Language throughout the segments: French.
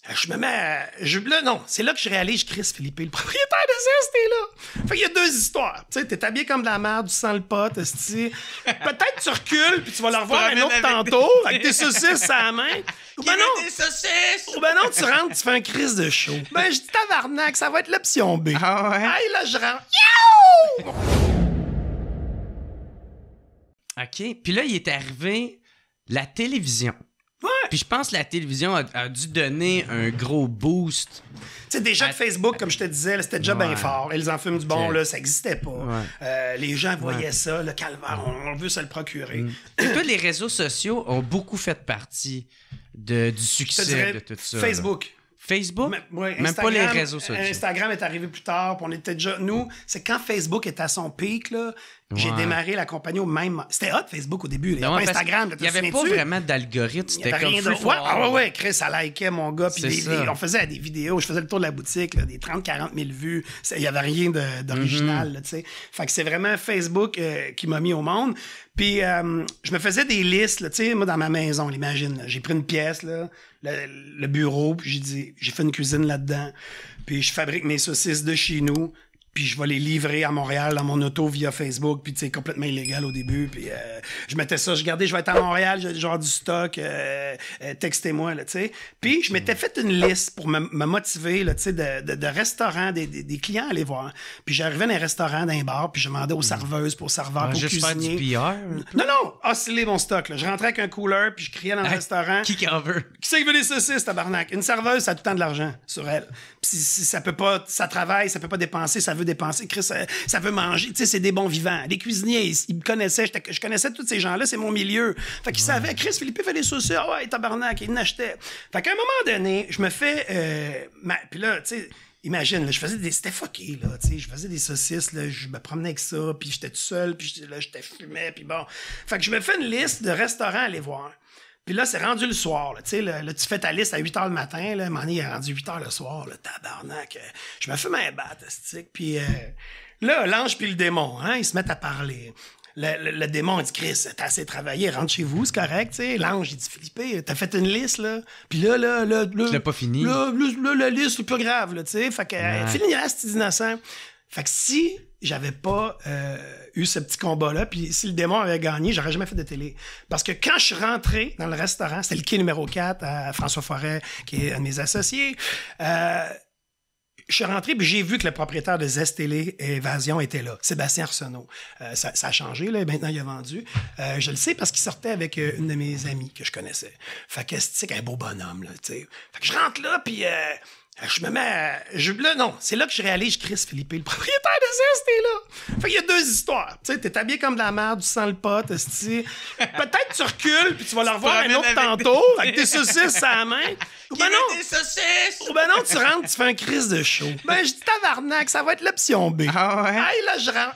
Je me mets à... Là, non, c'est là que je réalise, Chris Philippe, le propriétaire de Zest est là. Fait qu'il y a deux histoires. Tu sais, t'es habillé comme de la merde, tu sens le pot, esti. Peut-être tu recules, puis tu vas le revoir un autre tantôt, avec tes saucisses à la main. Ou ben non, des saucisses! ou ben non, tu rentres, tu fais un crise de show. Ben, je dis tabarnak, ça va être l'option B. Ah ouais? Hey, là, je rentre. Yo! OK. Puis là, il est arrivé la télévision. Ouais. Puis je pense que la télévision a dû donner un gros boost. Tu sais, déjà que Facebook, comme je te disais, là, c'était déjà bien fort. Ils en fument du bon, Ok. là, ça n'existait pas. Ouais. Les gens voyaient ça, le calvaire, on veut se le procurer. Et tous les réseaux sociaux ont beaucoup fait partie du Je te succès dirais de tout ça. Facebook. Là. Facebook? Ouais, Même pas les Instagram, réseaux sociaux. Instagram est arrivé plus tard, puis on était déjà... Nous, c'est quand Facebook était à son pic, là, j'ai Ouais. démarré la compagnie au même... C'était hot, Facebook, au début. Il n'y avait Non, pas parce Instagram. qu'il n'y avait pas vraiment d'algorithme. Il y C'était avait comme rien free de... for all. Ouais, Chris, ça likait, mon gars. Puis C'est ça. on faisait des vidéos. Je faisais le tour de la boutique, là, des 30-40 000 vues. Il n'y avait rien d'original, là, tu sais. Fait que c'est vraiment Facebook qui m'a mis au monde. Puis je me faisais des listes, là, tu sais, moi, dans ma maison, imagine. Là, j'ai pris une pièce, là, le bureau, puis j'ai dit, j'ai fait une cuisine là-dedans. Puis je fabrique mes saucisses de chez nous. Puis je vais les livrer à Montréal dans mon auto via Facebook, puis tu sais, complètement illégal au début. Puis je mettais ça, je vais être à Montréal, j'ai genre du stock, textez-moi, là, tu sais. Puis je m'étais fait une liste pour me motiver, là, tu sais, de restaurants, des clients à aller voir. Puis j'arrivais dans un restaurant, dans un bar, puis je demandais aux serveuses, pour serveurs, pour Juste faire cuisiniers. du PR. Non, osciller mon stock, là. Je rentrais avec un cooler, puis je criais dans le restaurant. Qui en veut? Qui c'est qui veut des saucisses, tabarnak? Une serveuse, ça a tout le temps de l'argent sur elle. Puis si ça peut pas, ça travaille, ça peut pas dépenser, ça veut dépenser. Chris, ça veut manger. Tu sais, c'est des bons vivants. Les cuisiniers, ils me connaissaient. Je connaissais tous ces gens-là, c'est mon milieu. Fait qu'ils savaient, Chris, Philippe fait des saucisses. Ah ouais, tabarnak, il n'achetait. Fait qu'à un moment donné, je me fais... Puis là, tu sais... Imagine, là, c'était fucké, là, tu sais, je faisais des saucisses, là, je me promenais avec ça, puis j'étais tout seul, puis j'étais fumé, puis bon. Fait que je me fais une liste de restaurants à aller voir. Puis là, c'est rendu le soir, là, tu sais, là, tu fais ta liste à 8 h le matin, là, il est rendu 8 h le soir, là, tabarnak. Je me fume un bat, puis là, l'ange puis le démon, hein, ils se mettent à parler. Le démon, il dit, Chris, t'as assez travaillé, rentre chez vous, c'est correct, tu sais. L'ange, il dit, Philippe, t'as fait une liste, là. Puis là. Tu l'as pas fini. Là, la liste, c'est pas grave, là, tu sais. Fait que, finira, c'est innocent. Fait que si j'avais pas eu ce petit combat-là, puis si le démon avait gagné, j'aurais jamais fait de télé. Parce que quand je suis rentré dans le restaurant, c'était le quai numéro 4 à François Forêt, qui est un de mes associés, je suis rentré puis j'ai vu que le propriétaire de Zest Télé et Évasion était là, Sébastien Arsenault. Ça a changé, là, maintenant il a vendu. Je le sais parce qu'il sortait avec une de mes amies que je connaissais. Fait que c'est un beau bonhomme, là, tu sais. Fait que je rentre là, puis je me mets à... Là, non, c'est là que je réalise, Chris Philippe, le propriétaire de Zest est là. Fait qu'il y a deux histoires. Tu sais, t'es habillé comme de la merde, tu sens le pot, esti. Peut-être tu recules, puis tu vas le revoir un autre tantôt, avec tes saucisses à la main. Ou ben non, des saucisses! ou ben non, tu rentres, tu fais un crise de show. Ben, je dis tabarnak, ça va être l'option B. Ah ouais? Hey, là, je rentre.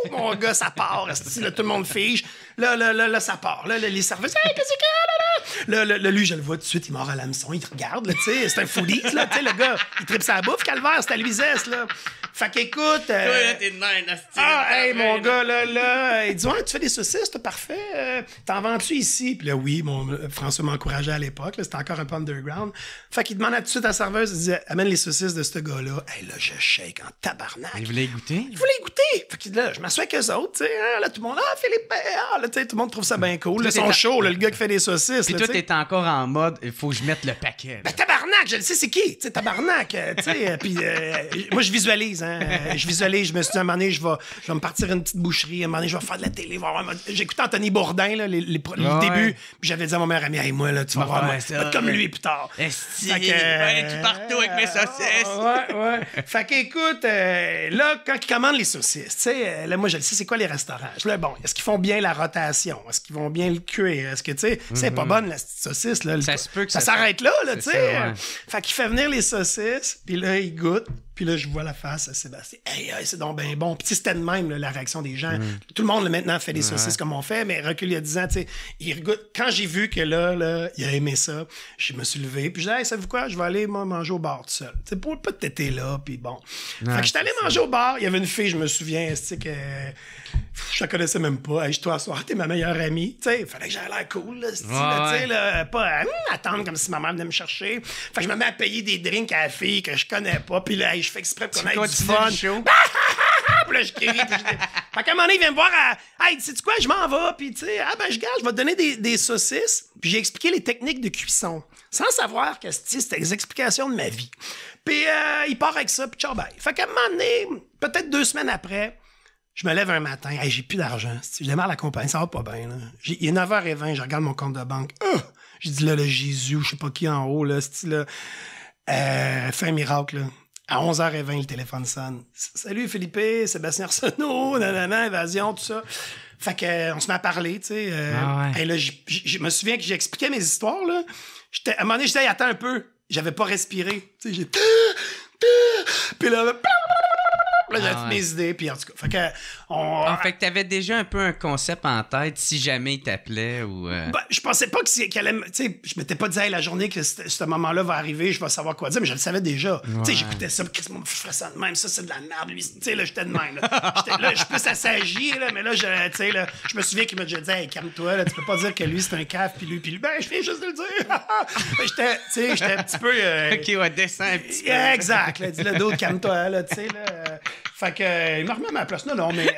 Yo! Mon gars, ça part. esti, là, tout le monde fige. Là, ça part. Là, les serveuses, hey, qu'est-ce que là, lui, je le vois tout de suite, il mord à l'hameçon, il te regarde, là, tu sais, c'est un foodie, là, tu sais, le gars, il tripe sa bouffe, calvaire, c'est à Luisès, là. Fait qu'écoute... Toi, là, t'es de même, asti. hey, mon gars, là, il dit, ouais, tu fais des saucisses, c'est parfait. T'en vends-tu ici? Puis là, oui, François m'encourageait à l'époque, là, c'était encore un peu underground. Fait qu'il demande tout de suite à la serveuse, il dit, amène les saucisses de ce gars-là. Hey, là, je shake en tabarnak. Il voulait goûter? Il voulait goûter. Fait que là, je m'assois avec eux autres, tu sais. Hein, là, tout le monde, Philippe, là, tu sais, tout le monde trouve ça bien cool. Là, ils sont chauds, là, le gars qui fait des saucisses. Puis là, toi, tu sais. t'es encore en mode, il faut que je mette le paquet. Ben, tabarnak, je le sais, c'est qui? Tu sais, tabarnak, tu sais. Puis moi, je visualise, hein. Je me suis dit, à un moment donné, je vais me partir une petite boucherie. À un moment donné, je vais faire de la télé. J'écoutais Anthony Bourdin, là, le début. Puis j'avais dit à ma mère amie, hey, moi, là, tu vas voir, moi, ça, comme lui plus tard. Esti, Fait que, tu partout avec mes saucisses. Ouais. Fait qu'écoute, là, quand ils commandent les saucisses, tu sais, là, moi, je le sais, c'est quoi les restaurants? Je dis, bon, est-ce qu'ils font bien la rotation? Est-ce qu'ils vont bien le cuire? Est-ce que, tu sais, c'est pas bonne, la petite saucisse, là. Ça se peut que ça s'arrête là, tu c'est sais. ça, ouais. Fait qu'il fait venir les saucisses, puis là, il goûte. Puis là, je vois la face à Sébastien. Hey, c'est donc bien bon. Puis c'était de même, là, la réaction des gens. Tout le monde, là, maintenant, fait des saucisses comme on fait, mais recul il y a 10 ans, tu sais, il regoute. Quand j'ai vu que là, il a aimé ça, je me suis levé. Puis je dis, hey, savez-vous quoi? Je vais aller, moi, manger au bar tout seul. Tu sais, pour pas t'éter là, puis bon. Fait que j'étais allé manger au bar. Il y avait une fille, je me souviens, tu sais, que je la connaissais même pas. Hey, je toi, soir, t'es ma meilleure amie. Tu sais, il fallait que j'aie l'air cool, là, tu sais, là, pas à attendre comme si ma mère venait me chercher. Fait que je me mets à payer des drinks à la fille que je connais pas. Puis là, hey, je fais exprès pour qu'on ait du fun. Puis là, je crie. Fait qu'à un moment donné, il vient me voir hey, sais-tu quoi, je m'en vais. Puis, tu sais, je garde, je vais te donner des saucisses. Puis j'ai expliqué les techniques de cuisson. Sans savoir que c'était des explications de ma vie. Puis il part avec ça, puis ciao, bye. Fait qu'à un moment donné, peut-être 2 semaines après, je me lève un matin. Hey, j'ai plus d'argent. Je démarre la compagnie, ça va pas bien. Là. Il est 9h20, je regarde mon compte de banque. J'ai dit là, le Jésus, je sais pas qui en haut, là, là. Fait un miracle, là. À 11h20, le téléphone sonne. Salut Philippe, Sébastien Arsenault, nanana, évasion, tout ça. Fait que on se met à parler, tu sais. Et là, je me souviens que j'expliquais mes histoires, là. À un moment donné, je disais, attends un peu. J'avais pas respiré. Tu sais, j'ai... Puis là, j'avais toutes mes idées, puis en tout cas, fait que... fait que t'avais déjà un peu un concept en tête si jamais il t'appelait ou... Ben, je pensais pas qu'elle allait... Tu sais, je m'étais pas dit, hey, la journée que ce moment-là va arriver, je vais savoir quoi dire, mais je le savais déjà. Tu sais, j'écoutais ça, Chris, moi, je ferais ça de même, ça, c'est de la merde, lui. Tu sais, là, j'étais de même, là. J'étais là, je peux s'assagir, là, mais là, tu sais, là, je me souviens qu'il m'a déjà dit, hey, calme-toi, là, tu peux pas dire que lui, c'est un cave, puis lui, ben, je viens juste de le dire. J'étais un petit peu... OK, ouais, descends un petit peu. Exact, là, dis-le d'autre, calme-toi, là, tu sais, là... Fait que, il m'a remis à ma place. Non, mais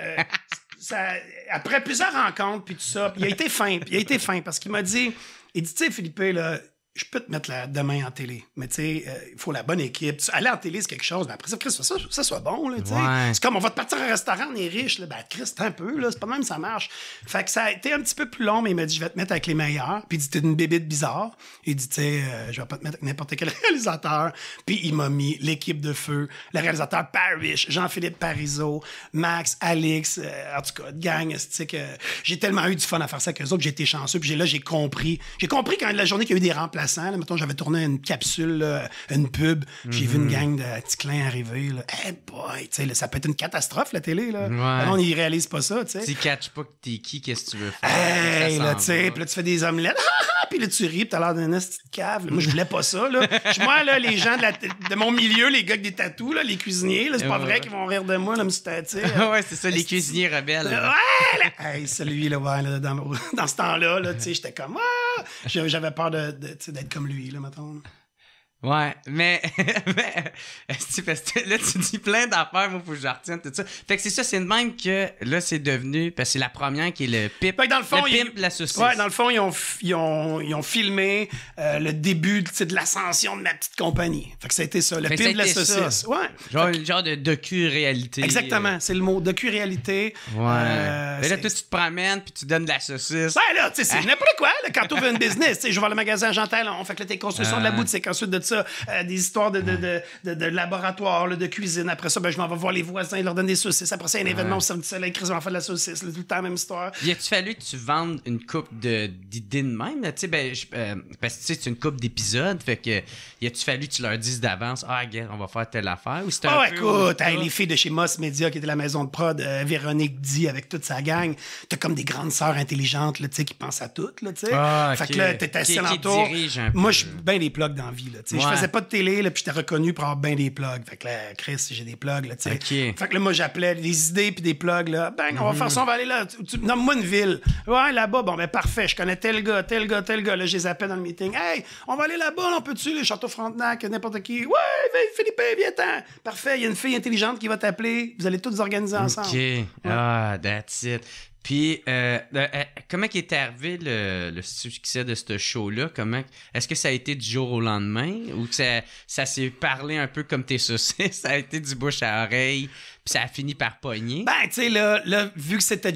après plusieurs rencontres, puis tout ça, il a été fin, parce qu'il m'a dit, tu sais, Philippe, là, je peux te mettre demain en télé, mais tu sais, il faut la bonne équipe. Aller en télé, c'est quelque chose, mais après ça, Chris, ça soit bon, là, tu sais. C'est comme, on va te partir à un restaurant, on est riche, là, ben, Chris, un peu, là, c'est pas même, ça marche. Fait que ça a été un petit peu plus long, mais il m'a dit, je vais te mettre avec les meilleurs. Puis il dit, t'es une bébite bizarre. Il dit, tu sais, je vais pas te mettre avec n'importe quel réalisateur. Puis il m'a mis l'équipe de feu, le réalisateur Parrish, Jean-Philippe Parizeau, Max, Alix, en tout cas, gang, tu sais, que j'ai tellement eu du fun à faire ça qu'eux autres, j'ai été chanceux, puis j'ai compris. J'ai compris quand la journée qu'il y a eu des remplaçants. Là, mettons, j'avais tourné une capsule, là, une pub. J'ai vu une gang de petits clins arriver. Hey boy, tu sais, ça peut être une catastrophe, la télé. Là. Alors, on n'y réalise pas ça. Tu catches pas que t'es qui, qu'est-ce que tu veux faire. Hey, là, tu sais, puis là, tu fais des omelettes. Puis là, tu ris, puis t'as l'air d'une petite cave. Là. Moi, je voulais pas ça. Là. Moi, là, les gens de mon milieu, les gars avec des tatous, là, les cuisiniers, là, c'est pas vrai qu'ils vont rire de moi, là, me ouais, c'est ça, les cuisiniers rebelles. Ouais, là. Hey, celui, là, ouais, là, dans ce temps-là, là, tu sais, j'étais comme, j'avais peur d'être comme lui, là, mettons. Ouais, mais parce que là, tu dis plein d'affaires, moi, faut que je retienne tout ça. Fait que c'est ça, c'est de même que là, c'est devenu, parce que c'est la première qui est le pimp. Dans le fond, la saucisse. Ouais, dans le fond, ils ont filmé le début de l'ascension de ma petite compagnie. Fait que ça a été ça, le pimp de la saucisse. Ça. Ouais. Genre de docu-réalité. Exactement, c'est le mot, docu-réalité. Ouais. Et là, toi, tu te promènes, puis tu donnes de la saucisse. Ouais, là, tu sais, c'est n'importe quoi, là, quand t'ouvres une business. Tu sais, je vais voir le magasin Jean Talon, fait que là, t'es construction de la boutique, ensuite de ça, des histoires de laboratoire, là, de cuisine. Après ça, ben, je m'en vais voir les voisins, ils leur donnent des saucisses. Après ça, il y a un événement au Cirque du Soleil, Chris va en faire de la saucisse. Là, tout le temps, même histoire. Y a-tu fallu que tu vendes une coupe d'idées de même? Tu sais, parce que tu sais, c'est une coupe d'épisodes, fait que y a-tu fallu que tu leur dises d'avance, regarde, on va faire telle affaire? Ou c'était écoute, les filles de chez Moss Media, qui était la maison de prod, Véronique Di, avec toute sa gang, t'as comme des grandes sœurs intelligentes, là, tu sais, qui pensent à tout, là, tu sais. Fait que là, t'es assis alentour. Moi, je suis bien des plugs dans la vie, là, tu sais. Je faisais pas de télé, là, puis j'étais reconnu pour avoir bien des plugs. Fait que là, Chris, j'ai des plugs, là, tu sais. Fait que là, moi, j'appelais les idées puis des plugs, là. Bang, on va faire ça, on va aller là. Nomme-moi une ville. Ouais, là-bas, bon, ben parfait, je connais tel gars. Là, je les appelle dans le meeting. Hey, on va aller là-bas, là, on peut-tu, les Château Frontenac, n'importe qui. Ouais, Philippe, viens-t'en. Parfait, il y a une fille intelligente qui va t'appeler. Vous allez tous vous organiser ensemble. OK. That's it. Puis, comment est arrivé le succès de ce show-là? Est-ce que ça a été du jour au lendemain ou que ça s'est parlé un peu comme tes saucisses? Ça a été du bouche à oreille, puis ça a fini par pogner? Ben, tu sais, là, vu que c'était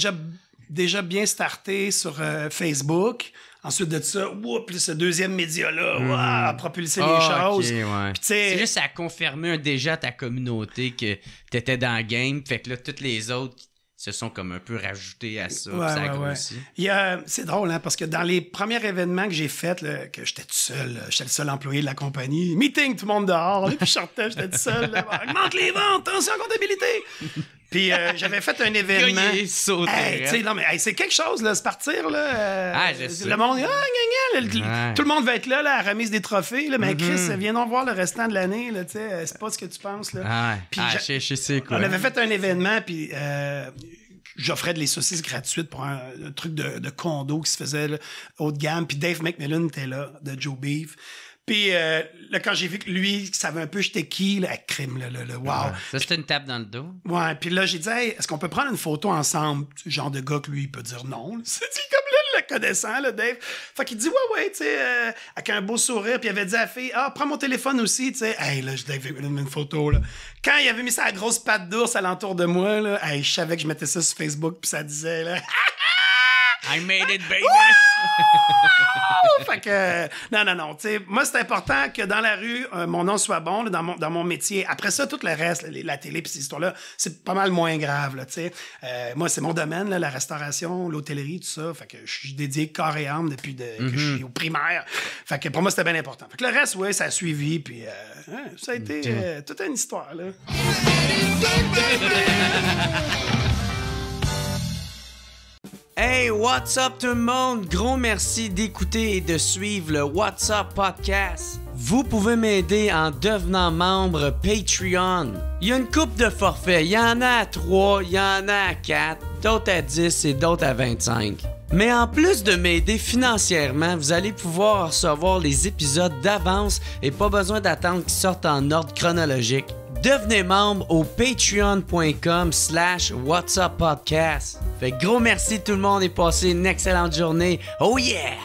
déjà bien starté sur Facebook, ensuite de ça, puis ce deuxième média-là a propulsé les choses. Okay, ouais. C'est juste ça a confirmé déjà ta communauté que t'étais dans le game, fait que là, toutes les autres... se sont comme un peu rajoutés à ça, Ouais, puis ça a ouais. grossi. C'est drôle, hein, parce que dans les premiers événements que j'ai faits, là, que j'étais tout seul, j'étais le seul employé de la compagnie. Meeting, tout le monde dehors, là, puis je sortais, j'étais tout seul. Là, augmente les ventes, attention, comptabilité. Puis j'avais fait un événement. Il est sauté, Hey, tu sais, non, mais hey, c'est quelque chose, là, se partir, là. Je sais. Le monde, tout le monde va être là, à la remise des trophées, là, mais Chris, viens donc voir le restant de l'année, là, tu sais, c'est pas ce que tu penses, là. Ah, ouais. Puis je sais quoi. on avait fait un événement, puis j'offrais les saucisses gratuites pour un truc de condo qui se faisait là, haut de gamme. Puis Dave McMillan était là, de Joe Beef. Puis là, quand j'ai vu que lui, il savait un peu j'étais qui, là, crime, le wow. Ouais. Ça, c'était une tape dans le dos. Ouais, puis là, j'ai dit, hey, est-ce qu'on peut prendre une photo ensemble? Genre de gars que lui, il peut dire non. C'est dit comme là, le connaissant, là, Dave. Fait qu'il dit, ouais, tu sais, avec un beau sourire. Puis il avait dit à la fille, prends mon téléphone aussi, tu sais. Hey, là, je devais une photo, là. Quand il avait mis sa grosse patte d'ours alentour de moi, là, hey, je savais que je mettais ça sur Facebook, puis ça disait, là, I made it, baby! Fait que, non, tu sais, moi, c'est important que dans la rue, mon nom soit bon, là, dans mon métier. Après ça, tout le reste, la télé pis ces histoires-là, c'est pas mal moins grave, là, tu sais. Moi, c'est mon domaine, là, la restauration, l'hôtellerie, tout ça. Fait que je suis dédié corps et âme depuis que je suis au primaire. Fait que pour moi, c'était bien important. Fait que le reste, ouais, ça a suivi, puis ça a été toute une histoire, là. Hey, what's up tout le monde? Gros merci d'écouter et de suivre le What's Up Podcast. Vous pouvez m'aider en devenant membre Patreon. Il y a une couple de forfaits. Il y en a à 3, il y en a à 4, d'autres à 10 et d'autres à 25. Mais en plus de m'aider financièrement, vous allez pouvoir recevoir les épisodes d'avance et pas besoin d'attendre qu'ils sortent en ordre chronologique. Devenez membre au patreon.com/whatsuppodcast. Fait gros merci tout le monde et passez une excellente journée. Oh yeah!